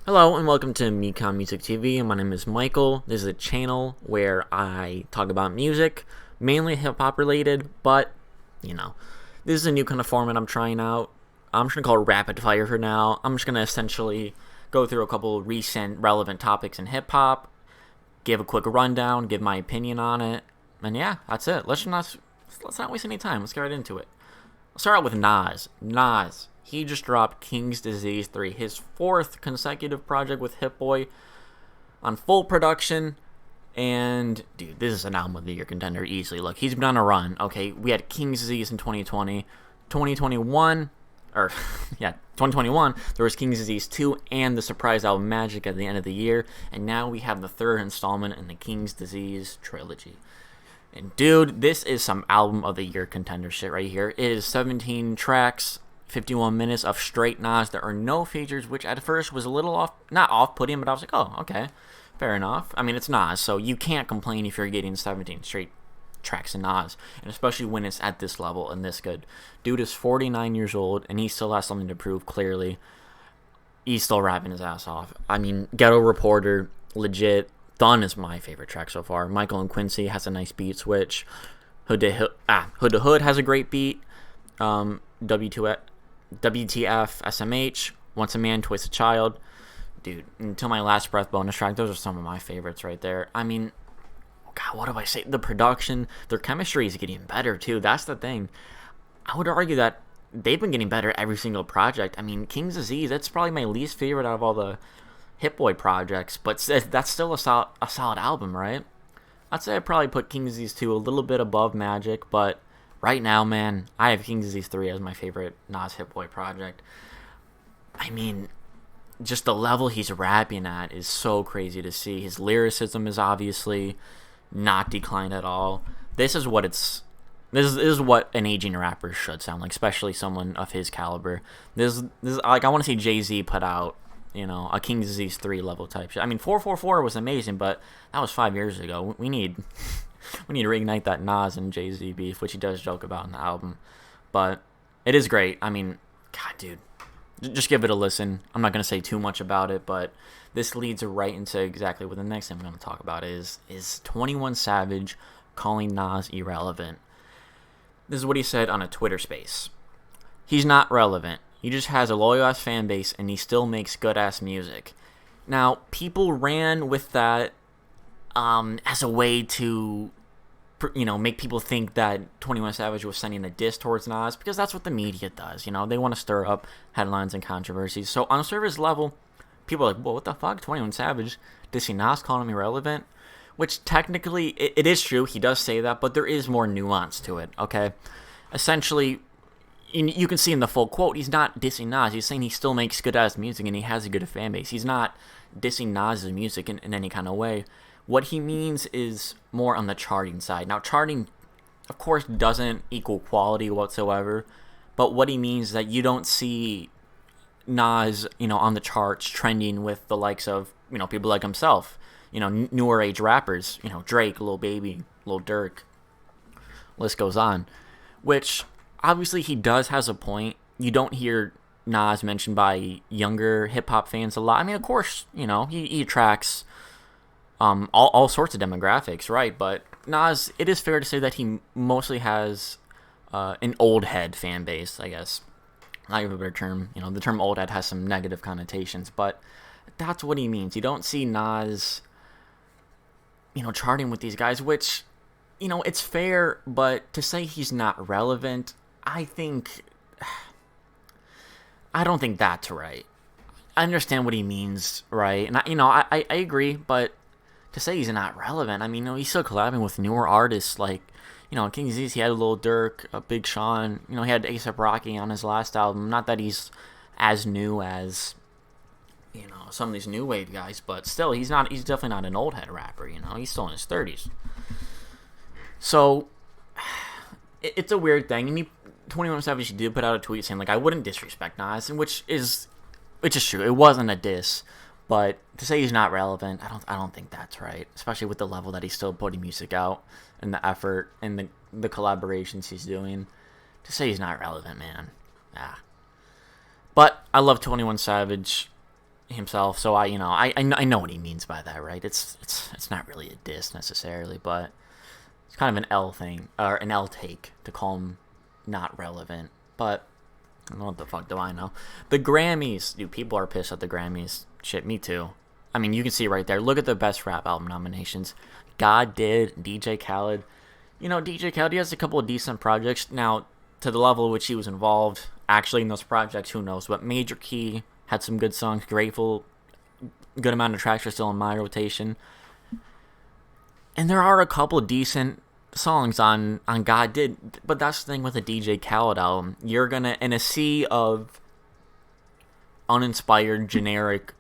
Hello and welcome to Mecom Music TV. My name is Michael. This is a channel where I talk about music, mainly hip-hop related, but, this is a new kind of format I'm trying out. I'm just going to call it Rapid Fire for now. I'm just going to essentially go through a couple recent relevant topics in hip-hop, give a quick rundown, give my opinion on it, and yeah, that's it. Let's not waste any time. Let's get right into it. I'll start out with Nas. He just dropped King's Disease 3, his fourth consecutive project with Hit-Boy on full production. And, dude, this is an album of the year contender easily. Look, he's been on a run, okay? We had King's Disease in 2020. 2021, 2021, there was King's Disease 2 and the surprise album Magic at the end of the year. And now we have the third installment in the King's Disease trilogy. And, dude, this is some album of the year contender shit right here. It is 17 tracks, 51 minutes of straight Nas. There are no features, which at first was a little not off-putting, but I was like, oh, okay, fair enough. I mean, it's Nas, so you can't complain if you're getting 17 straight tracks of Nas, and especially when it's at this level and this good. Dude is 49 years old, and he still has something to prove, clearly. He's still rapping his ass off. I mean, Ghetto Reporter, legit. Thun is my favorite track so far. Michael and Quincy has a nice beat switch. Hood to Hood has a great beat. WTF, SMH, Once a Man, Twice a Child. Dude, Until My Last Breath bonus track, those are some of my favorites right there. I mean, God, what do I say? The production, their chemistry is getting better too. That's the thing. I would argue that they've been getting better every single project. I mean, King's Disease, that's probably my least favorite out of all the Hit-Boy projects, but that's still a solid album, right? I'd say I'd probably put King's Disease 2 a little bit above Magic, but right now, man, I have King's Disease 3 as my favorite Nas Hit-Boy project. I mean, just the level he's rapping at is so crazy to see. His lyricism is obviously not declined at all. This is what an aging rapper should sound like, especially someone of his caliber. This is like, I want to see Jay-Z put out, a King's Disease 3 level type shit. I mean, 444 was amazing, but that was 5 years ago. We need to reignite that Nas and Jay-Z beef, which he does joke about in the album. But it is great. I mean, God, dude, just give it a listen. I'm not going to say too much about it, but this leads right into exactly what the next thing I'm going to talk about is 21 Savage calling Nas irrelevant. This is what he said on a Twitter space. He's not relevant. He just has a loyal-ass fan base, and he still makes good-ass music. Now, people ran with that as a way to, make people think that 21 Savage was sending a diss towards Nas, because that's what the media does. They want to stir up headlines and controversies. So on a surface level, people are like, well, what the fuck? 21 Savage dissing Nas, calling him irrelevant? Which technically, it is true. He does say that, but there is more nuance to it, okay? Essentially, you can see in the full quote, he's not dissing Nas. He's saying he still makes good-ass music and he has a good fan base. He's not dissing Nas' music in any kind of way. What he means is more on the charting side. Now, charting, of course, doesn't equal quality whatsoever, but what he means is that you don't see Nas, on the charts trending with the likes of, people like himself, newer age rappers, Drake, Lil Baby, Lil Durk, list goes on, which obviously he has a point. You don't hear Nas mentioned by younger hip-hop fans a lot. I mean, of course, he attracts all sorts of demographics, right? But Nas, it is fair to say that he mostly has an old head fan base, I guess. Not even a better term. The term old head has some negative connotations, but that's what he means. You don't see Nas, charting with these guys, which, it's fair, but to say he's not relevant, I don't think that's right. I understand what he means, right? And I agree, but to say he's not relevant, I mean, he's still collabing with newer artists like, King Disease. He had a Lil Durk, a Big Sean. He had A$AP Rocky on his last album. Not that he's as new as, some of these new wave guys, but still, he's definitely not an old head rapper. He's still in his 30s. So it's a weird thing. And 21 Savage did put out a tweet saying, like, I wouldn't disrespect Nas, and which is true. It wasn't a diss. But to say he's not relevant, I don't think that's right. Especially with the level that he's still putting music out and the effort and the collaborations he's doing. To say he's not relevant, man. But I love 21 Savage. himself. So I know what he means by that, right? It's not really a diss necessarily, but it's kind of an L thing or an L take to call him not relevant. But I don't know what the fuck do I know. The Grammys, dude, people are pissed at the Grammys. Shit, me too. I mean, you can see right there. Look at the best rap album nominations. God did, DJ Khaled. DJ Khaled, he has a couple of decent projects. Now, to the level in which he was involved actually in those projects, who knows? But Major Key had some good songs. Grateful, good amount of tracks are still in my rotation. And there are a couple of decent songs on God Did. But that's the thing with a DJ Khaled album. You're going to, in a sea of uninspired, generic,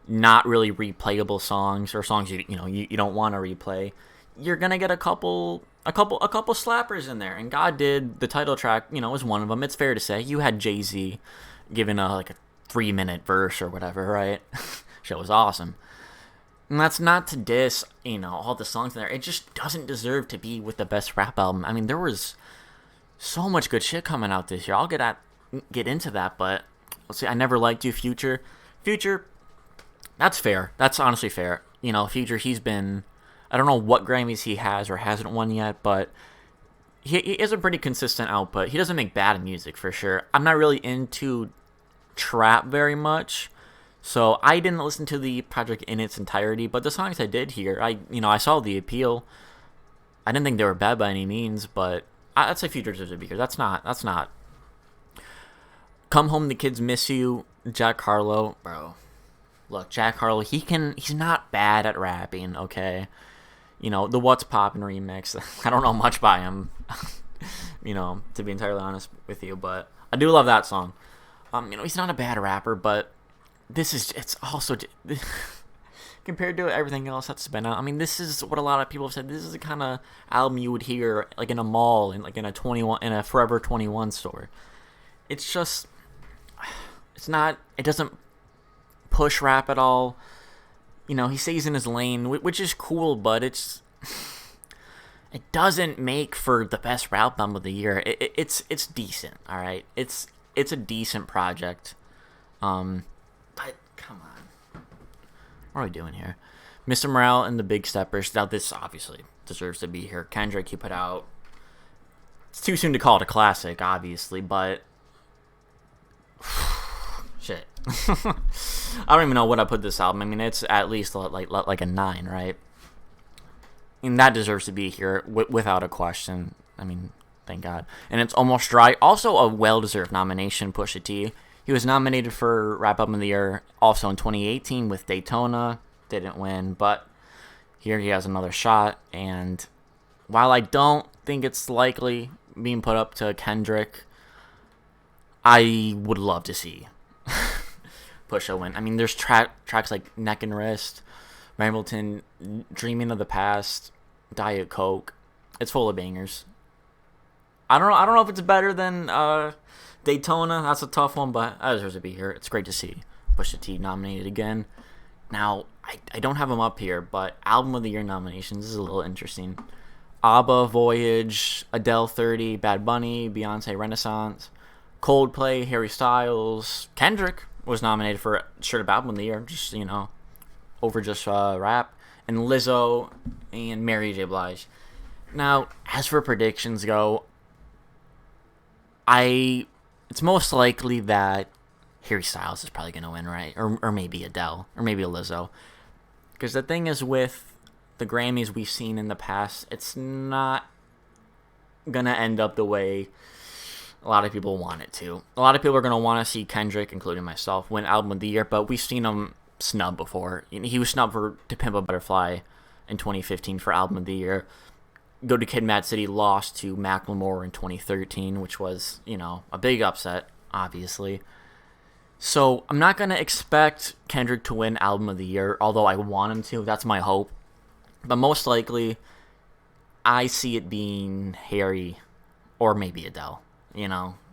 not really replayable songs, or songs you don't want to replay, you're gonna get a couple slappers in there. And God Did, the title track, was one of them. It's fair to say. You had Jay-Z giving a 3-minute verse or whatever, right? Shit was awesome. And that's not to diss, all the songs in there. It just doesn't deserve to be with the best rap album. I mean, there was so much good shit coming out this year. I'll get into that, but let's see. I Never Liked You, Future, that's fair. That's honestly fair. Future, he's been, I don't know what Grammys he has or hasn't won yet, but he is a pretty consistent output. He doesn't make bad music, for sure. I'm not really into trap very much, so I didn't listen to the project in its entirety, but the songs I did hear, I saw the appeal. I didn't think they were bad by any means, but I'd say Future deserves to be here. That's not. Come Home, The Kids Miss You, Jack Harlow, bro. Look, Jack Harlow, he's not bad at rapping, okay? The What's Poppin' remix, I don't know much by him, to be entirely honest with you, but I do love that song. He's not a bad rapper, but it's also, compared to everything else that's been out, I mean, this is what a lot of people have said, this is the kind of album you would hear, in a mall, in a Forever 21 store. It's just, it doesn't push rap at all. He stays in his lane, which is cool, but it doesn't make for the best rap album of the year. It's decent, all right. It's a decent project. But come on, what are we doing here? Mr. Morale and the Big Steppers. Now this obviously deserves to be here. Kendrick, he put out. It's too soon to call it a classic, obviously, but shit. I don't even know what I put this album. I mean, it's at least like a 9, right? And that deserves to be here without a question. I mean, thank God. And it's Almost Dry. Also a well-deserved nomination, Pusha T. He was nominated for Rap Album of the Year also in 2018 with Daytona. Didn't win, but here he has another shot. And while I don't think it's likely being put up to Kendrick, I would love to see Pusha win. I mean, there's tracks like Neck and Wrist, Rambleton, Dreaming of the Past, Diet Coke. It's full of bangers. I don't know if it's better than Daytona. That's a tough one, but I deserve to be here. It's great to see Pusha T nominated again. Now, I don't have him up here, but Album of the Year nominations is a little interesting. ABBA, Voyage, Adele 30, Bad Bunny, Beyonce, Renaissance, Coldplay, Harry Styles, Kendrick was nominated for Shirt of Album of the Year, just, over just rap, and Lizzo and Mary J. Blige. Now, as for predictions go, it's most likely that Harry Styles is probably going to win, right? Or maybe Adele, or maybe Lizzo. Because the thing is with the Grammys we've seen in the past, it's not going to end up the way a lot of people want it to. A lot of people are going to want to see Kendrick, including myself, win Album of the Year, but we've seen him snub before. He was snubbed for To Pimp a Butterfly in 2015 for Album of the Year. Go to Kid Mad City, lost to Macklemore in 2013, which was, a big upset, obviously. So I'm not going to expect Kendrick to win Album of the Year, although I want him to. That's my hope. But most likely, I see it being Harry or maybe Adele.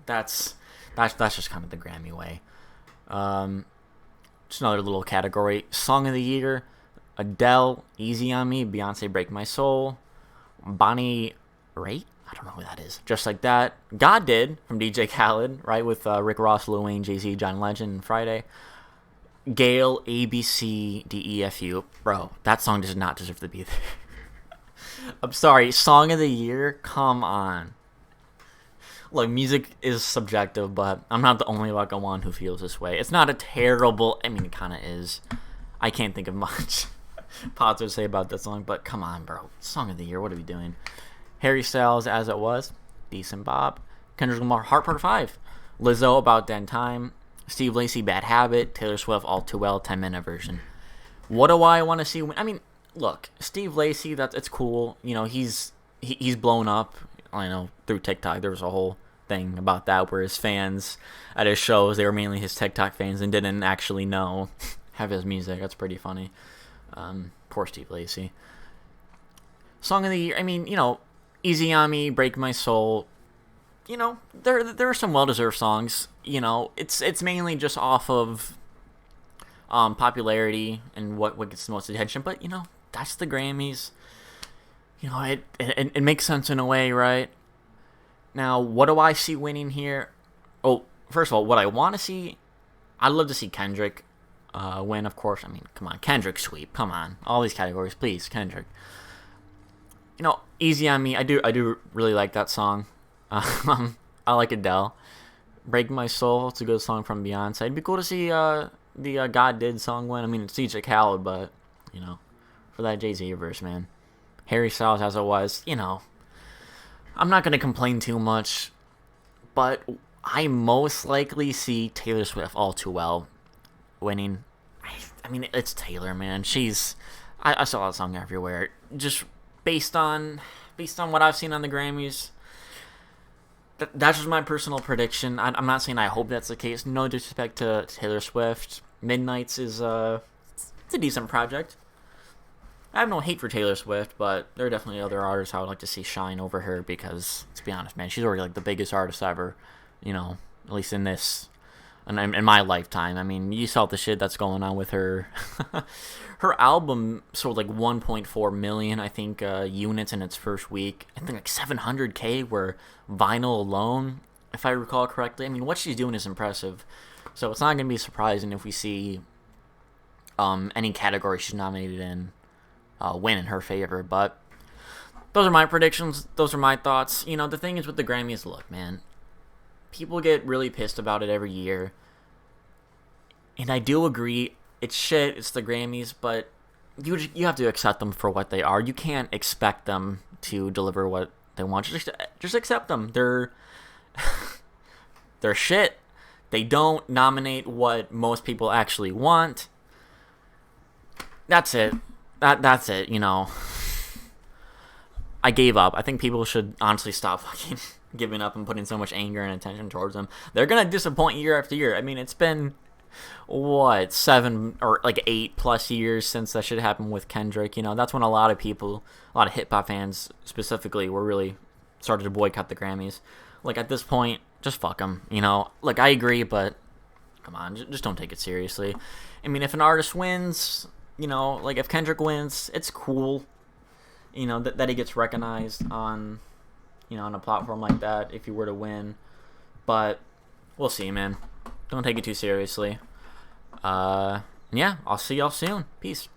That's just kind of the Grammy way. Just another little category. Song of the Year, Adele, Easy on Me, Beyonce, Break My Soul, Bonnie Raitt, I don't know who that is. Just Like That. God Did from DJ Khaled, right, with Rick Ross, Lil Wayne, Jay-Z, John Legend, and Friday. Gale, A, B, C, D, E, F, U. Bro, that song does not deserve to be there. I'm sorry, Song of the Year? Come on. Look, music is subjective, but I'm not the only fucking one who feels this way. It's not a terrible... I mean, it kind of is. I can't think of much positive to say about that song, but come on, bro. Song of the Year, what are we doing? Harry Styles, As It Was. Decent Bob. Kendrick Lamar, Heart Part 5. Lizzo, About That Time. Steve Lacy, Bad Habit. Taylor Swift, All Too Well, 10-minute version. What do I want to see? I mean, look, Steve Lacy, it's cool. You know, he's blown up. I know through TikTok. There was a whole thing about that where his fans at his shows, they were mainly his TikTok fans and didn't actually know have his music. That's pretty funny. Poor Steve Lacy. Song of the Year. I mean, you know, Easy on Me, Break My Soul. You know, there are some well-deserved songs. You know, it's mainly just off of popularity and what gets the most attention. But you know, that's the Grammys. You know, it makes sense in a way, right? Now, what do I see winning here? Oh, first of all, what I want to see, I'd love to see Kendrick win, of course. I mean, come on, Kendrick sweep. Come on, all these categories, please, Kendrick. You know, Easy on Me. I do really like that song. I like Adele. Break My Soul. It's a good song from Beyonce. It'd be cool to see the God Did song win. I mean, it's DJ Khaled, but you know, for that Jay-Z verse, man. Harry Styles, As It Was. You know, I'm not gonna complain too much, but I most likely see Taylor Swift, All Too Well winning. I mean, it's Taylor, man. I saw that song everywhere. Just based on what I've seen on the Grammys. That's just my personal prediction. I'm not saying I hope that's the case. No disrespect to Taylor Swift. Midnights is it's a decent project. I have no hate for Taylor Swift, but there are definitely other artists I would like to see shine over her because, to be honest, man, she's already like the biggest artist ever. You know, at least in my lifetime. I mean, you saw the shit that's going on with her. Her album sold like 1.4 million, I think, units in its first week. I think like 700K were vinyl alone, if I recall correctly. I mean, what she's doing is impressive. So it's not going to be surprising if we see any category she's nominated in win in her favor. But those are my predictions. Those are my thoughts. You know, the thing is with the Grammys, look, man, people get really pissed about it every year. And I do agree, it's shit, it's the Grammys, but you have to accept them for what they are. You can't expect them to deliver what they want. Just accept them. They're shit. They don't nominate what most people actually want. That's it. That's it, you know. I gave up. I think people should honestly stop fucking giving up and putting so much anger and attention towards them. They're gonna disappoint year after year. I mean, it's been 7 or like 8+ years since that shit happened with Kendrick. You know, that's when a lot of people, a lot of hip hop fans specifically, were really started to boycott the Grammys. Like at this point, just fuck them. You know, look, I agree, but come on, just don't take it seriously. I mean, if an artist wins, you know, like if Kendrick wins, it's cool. You know, that he gets recognized on, you know, on a platform like that if he were to win. But we'll see, man. Don't take it too seriously. Yeah, I'll see y'all soon. Peace.